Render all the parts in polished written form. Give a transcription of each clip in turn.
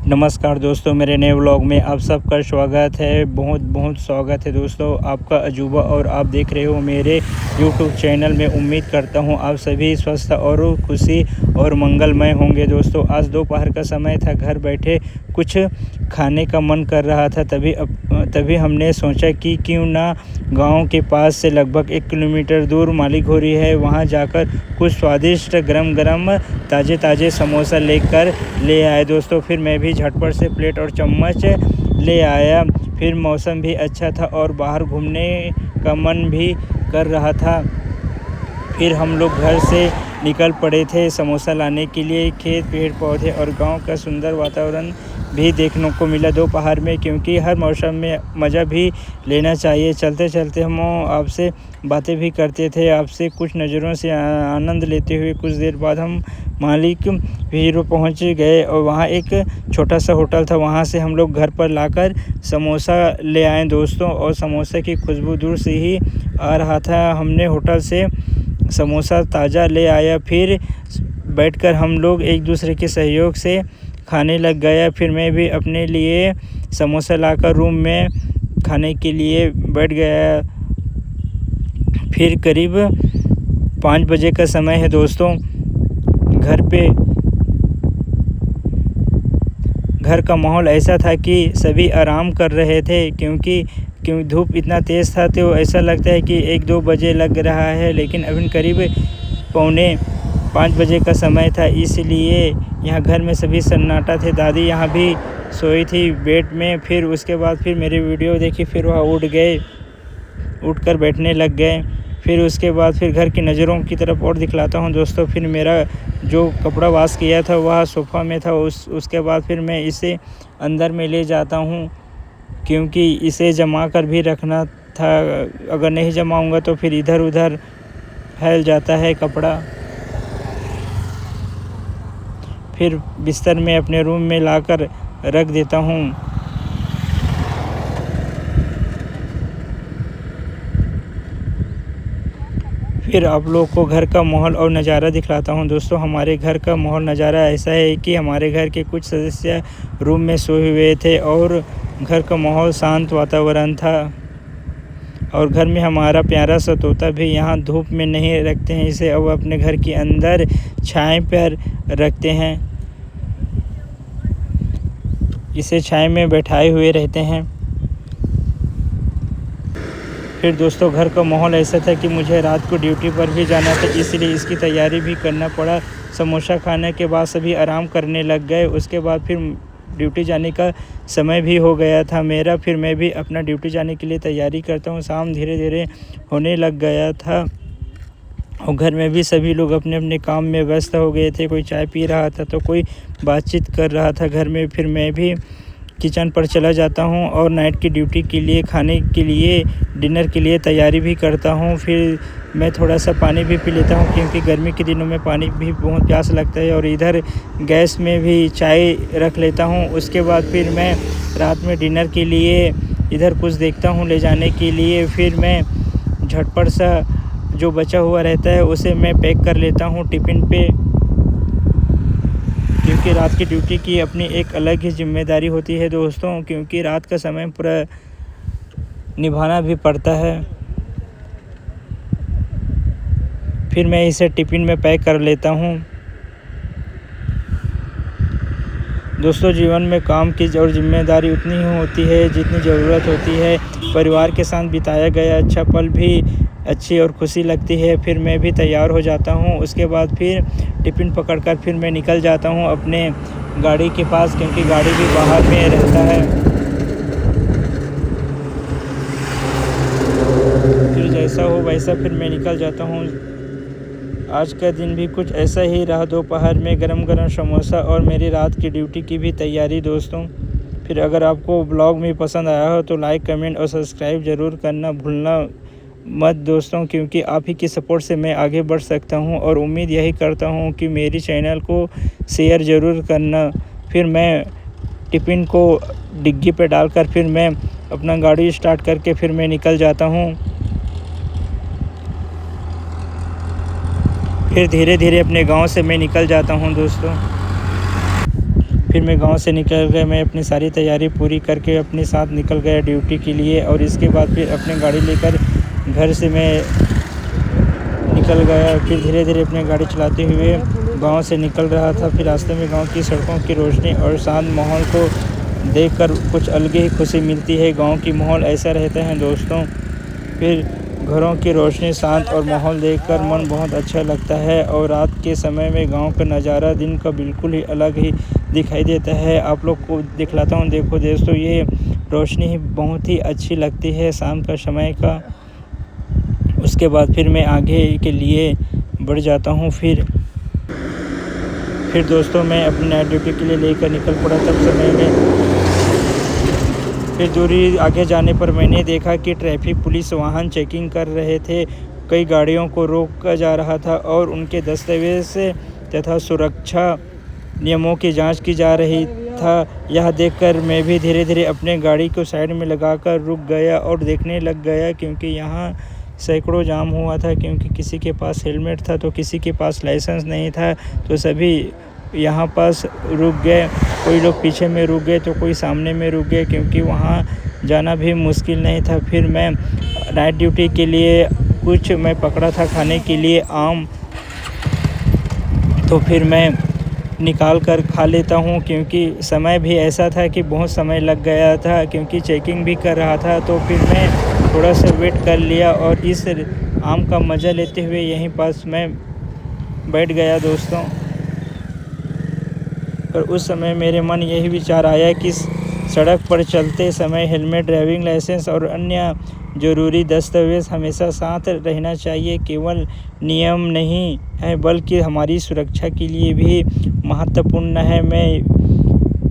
नमस्कार दोस्तों, मेरे नए व्लॉग में आप सबका स्वागत है। बहुत बहुत स्वागत है दोस्तों आपका अजूबा, और आप देख रहे हो मेरे यूट्यूब चैनल में। उम्मीद करता हूँ आप सभी स्वस्थ और खुशी और मंगलमय होंगे। दोस्तों आज दोपहर का समय था, घर बैठे कुछ खाने का मन कर रहा था। तभी हमने सोचा कि क्यों ना गांव के पास से लगभग 1 किलोमीटर दूर मालीखोरी है, वहां जाकर कुछ स्वादिष्ट गरम गरम ताज़े समोसा लेकर ले आए। दोस्तों फिर मैं भी झटपट से प्लेट और चम्मच ले आया। फिर मौसम भी अच्छा था और बाहर घूमने का मन भी कर रहा था। फिर हम लोग घर से निकल पड़े थे समोसा लाने के लिए। खेत, पेड़ पौधे और गांव का सुंदर वातावरण भी देखने को मिला दोपहर में, क्योंकि हर मौसम में मज़ा भी लेना चाहिए। चलते चलते हम आपसे बातें भी करते थे, आपसे कुछ नज़रों से आनंद लेते हुए कुछ देर बाद हम मालिक हीरो पहुंच गए, और वहां एक छोटा सा होटल था। वहां से हम लोग घर पर लाकर समोसा ले आए दोस्तों, और समोसा की खुशबू दूर से ही आ रहा था। हमने होटल से समोसा ताज़ा ले आया। फिर बैठकर हम लोग एक दूसरे के सहयोग से खाने लग गया। फिर मैं भी अपने लिए समोसा लाकर रूम में खाने के लिए बैठ गया। फिर करीब 5 बजे का समय है दोस्तों। घर का माहौल ऐसा था कि सभी आराम कर रहे थे, क्योंकि धूप इतना तेज़ था तो ऐसा लगता है कि 1-2 बजे लग रहा है, लेकिन अभी करीब 4:45 बजे का समय था। इसलिए यहाँ घर में सभी सन्नाटा थे। दादी यहाँ भी सोई थी बेड में। फिर उसके बाद फिर मेरी वीडियो देखी, फिर वह उठकर बैठने लग गए। फिर उसके बाद फिर घर की नज़रों की तरफ और दिखलाता हूँ दोस्तों। फिर मेरा जो कपड़ा वॉश किया था वह सोफ़ा में था। उसके बाद फिर मैं इसे अंदर में ले जाता हूँ, क्योंकि इसे जमा कर भी रखना था। अगर नहीं जमाऊँगा तो फिर इधर उधर फैल जाता है कपड़ा। फिर बिस्तर में अपने रूम में लाकर रख देता हूँ। फिर आप लोग को घर का माहौल और नज़ारा दिखलाता हूँ दोस्तों। हमारे घर का माहौल नज़ारा ऐसा है कि हमारे घर के कुछ सदस्य रूम में सोए हुए थे और घर का माहौल शांत वातावरण था। और घर में हमारा प्यारा सा तोता भी यहाँ धूप में नहीं रखते हैं इसे, अब अपने घर के अंदर छाया पर रखते हैं। इसे छाया में बैठाए हुए रहते हैं। फिर दोस्तों घर का माहौल ऐसा था कि मुझे रात को ड्यूटी पर भी जाना था, इसलिए इसकी तैयारी भी करना पड़ा। समोसा खाने के बाद सभी आराम करने लग गए। उसके बाद फिर ड्यूटी जाने का समय भी हो गया था मेरा। फिर मैं भी अपना ड्यूटी जाने के लिए तैयारी करता हूँ। शाम धीरे धीरे होने लग गया था और घर में भी सभी लोग अपने अपने काम में व्यस्त हो गए थे। कोई चाय पी रहा था तो कोई बातचीत कर रहा था घर में। फिर मैं भी किचन पर चला जाता हूँ और नाइट की ड्यूटी के लिए, खाने के लिए, डिनर के लिए तैयारी भी करता हूँ। फिर मैं थोड़ा सा पानी भी पी लेता हूँ, क्योंकि गर्मी के दिनों में पानी भी बहुत प्यास लगता है। और इधर गैस में भी चाय रख लेता हूँ। उसके बाद फिर मैं रात में डिनर के लिए इधर कुछ देखता हूँ ले जाने के लिए। फिर मैं झटपट सा जो बचा हुआ रहता है उसे मैं पैक कर लेता हूँ टिफ़िन पे, क्योंकि रात की ड्यूटी की अपनी एक अलग ही जिम्मेदारी होती है दोस्तों, क्योंकि रात का समय पूरा निभाना भी पड़ता है। फिर मैं इसे टिफ़िन में पैक कर लेता हूँ। दोस्तों जीवन में काम की और जिम्मेदारी उतनी ही होती है जितनी ज़रूरत होती है। परिवार के साथ बिताया गया अच्छा पल भी अच्छी और खुशी लगती है। फिर मैं भी तैयार हो जाता हूँ। उसके बाद फिर टिफ़िन पकड़कर फिर मैं निकल जाता हूँ अपने गाड़ी के पास, क्योंकि गाड़ी भी बाहर में रहता है। फिर जैसा हो वैसा फिर मैं निकल जाता हूँ। आज का दिन भी कुछ ऐसा ही रहा। दोपहर में गरम गरम समोसा और मेरी रात की ड्यूटी की भी तैयारी दोस्तों। फिर अगर आपको ब्लॉग में पसंद आया हो तो लाइक, कमेंट और सब्सक्राइब ज़रूर करना भूलना मत दोस्तों, क्योंकि आप ही की सपोर्ट से मैं आगे बढ़ सकता हूं। और उम्मीद यही करता हूं कि मेरी चैनल को शेयर ज़रूर करना। फिर मैं टिफ़िन को डिग्गी पे डालकर फिर मैं अपना गाड़ी स्टार्ट करके फिर मैं निकल जाता हूं। फिर धीरे धीरे अपने गांव से मैं निकल जाता हूं दोस्तों। फिर मैं गांव से निकल गया। मैं अपनी सारी तैयारी पूरी करके अपने साथ निकल गया ड्यूटी के लिए, और इसके बाद फिर अपनी गाड़ी लेकर घर से मैं निकल गया। फिर धीरे धीरे अपनी गाड़ी चलाते हुए गांव से निकल रहा था। फिर रास्ते में गांव की सड़कों की रोशनी और शांत माहौल को देखकर कुछ अलग ही खुशी मिलती है। गांव की माहौल ऐसा रहता है दोस्तों। फिर घरों की रोशनी, शांत और माहौल देखकर मन बहुत अच्छा लगता है। और रात के समय में गांव का नज़ारा दिन का बिल्कुल ही अलग ही दिखाई देता है। आप लोग को दिखलाता हूँ, देखो दोस्तों, ये रोशनी ही बहुत ही अच्छी लगती है शाम का समय का। उसके बाद फिर मैं आगे के लिए बढ़ जाता हूँ। फिर दोस्तों मैं अपनी नाइट ड्यूटी के लिए लेकर निकल पड़ा। तब समय में फिर दूरी आगे जाने पर मैंने देखा कि ट्रैफिक पुलिस वाहन चेकिंग कर रहे थे। कई गाड़ियों को रोका जा रहा था और उनके दस्तावेज तथा सुरक्षा नियमों की जांच की जा रही था। यह देखकर मैं भी धीरे धीरे अपने गाड़ी को साइड में लगाकर रुक गया और देखने लग गया, क्योंकि यहाँ सैकड़ों जाम हुआ था। क्योंकि किसी के पास हेलमेट था तो किसी के पास लाइसेंस नहीं था, तो सभी यहाँ पास रुक गए। कोई लोग पीछे में रुक गए तो कोई सामने में रुक गए, क्योंकि वहाँ जाना भी मुश्किल नहीं था। फिर मैं नाइट ड्यूटी के लिए कुछ मैं पकड़ा था खाने के लिए आम, तो फिर मैं निकाल कर खा लेता हूँ। क्योंकि समय भी ऐसा था कि बहुत समय लग गया था, क्योंकि चेकिंग भी कर रहा था। तो फिर मैं थोड़ा सा वेट कर लिया और इस आम का मज़ा लेते हुए यहीं पास मैं बैठ गया दोस्तों। और उस समय मेरे मन यही विचार आया कि सड़क पर चलते समय हेलमेट, ड्राइविंग लाइसेंस और अन्य ज़रूरी दस्तावेज़ हमेशा साथ रहना चाहिए। केवल नियम नहीं है बल्कि हमारी सुरक्षा के लिए भी महत्वपूर्ण है। मैं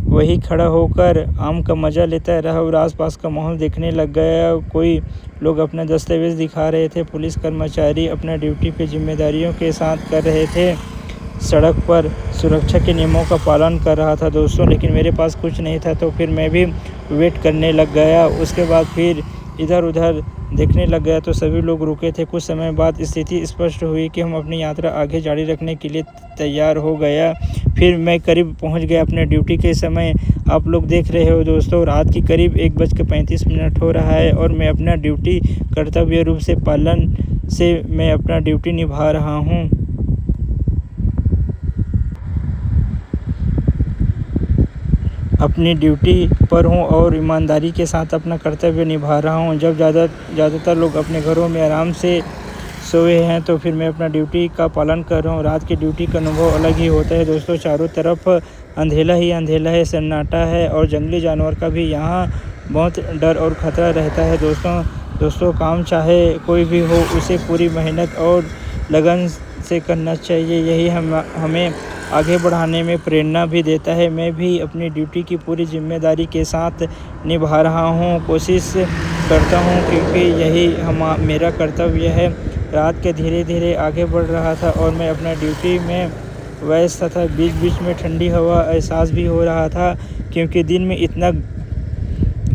वही खड़ा होकर आम का मज़ा लेता रहा और आसपास का माहौल देखने लग गया। कोई लोग अपना दस्तावेज़ दिखा रहे थे, पुलिस कर्मचारी अपना ड्यूटी पे जिम्मेदारियों के साथ कर रहे थे। सड़क पर सुरक्षा के नियमों का पालन कर रहा था दोस्तों, लेकिन मेरे पास कुछ नहीं था। तो फिर मैं भी वेट करने लग गया। उसके बाद फिर इधर उधर देखने लग गया तो सभी लोग रुके थे। कुछ समय बाद स्थिति स्पष्ट हुई कि हम अपनी यात्रा आगे जारी रखने के लिए तैयार हो गया। फिर मैं करीब पहुंच गया अपने ड्यूटी के समय। आप लोग देख रहे हो दोस्तों, रात की करीब 1:35 हो रहा है और मैं अपना ड्यूटी कर्तव्य रूप से पालन से मैं अपना ड्यूटी निभा रहा हूँ। अपनी ड्यूटी पर हूँ और ईमानदारी के साथ अपना कर्तव्य निभा रहा हूँ। जब ज़्यादातर लोग अपने घरों में आराम से सोए हैं तो फिर मैं अपना ड्यूटी का पालन कर रहा हूँ। रात की ड्यूटी का अनुभव अलग ही होता है दोस्तों। चारों तरफ अंधेला ही अंधेला है, सन्नाटा है और जंगली जानवर का भी यहाँ बहुत डर और ख़तरा रहता है दोस्तों काम चाहे कोई भी हो, उसे पूरी मेहनत और लगन से करना चाहिए। यही हमें आगे बढ़ाने में प्रेरणा भी देता है। मैं भी अपनी ड्यूटी की पूरी जिम्मेदारी के साथ निभा रहा हूँ, कोशिश करता हूँ, क्योंकि यही मेरा कर्तव्य है। रात के धीरे धीरे आगे बढ़ रहा था और मैं अपना ड्यूटी में व्यस्त था। बीच बीच में ठंडी हवा एहसास भी हो रहा था, क्योंकि दिन में इतना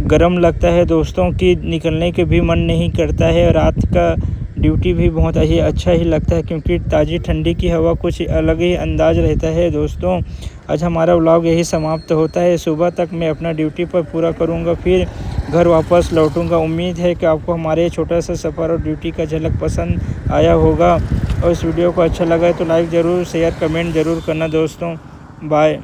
गर्म लगता है दोस्तों कि निकलने के भी मन नहीं करता है। रात का ड्यूटी भी बहुत ही अच्छा ही लगता है, क्योंकि ताज़ी ठंडी की हवा कुछ अलग ही अंदाज रहता है दोस्तों। आज हमारा व्लॉग यही समाप्त होता है। सुबह तक मैं अपना ड्यूटी पर पूरा करूंगा, फिर घर वापस लौटूंगा। उम्मीद है कि आपको हमारे छोटा सा सफ़र और ड्यूटी का झलक पसंद आया होगा, और इस वीडियो को अच्छा लगा है तो लाइक ज़रूर, शेयर, कमेंट ज़रूर करना दोस्तों। बाय।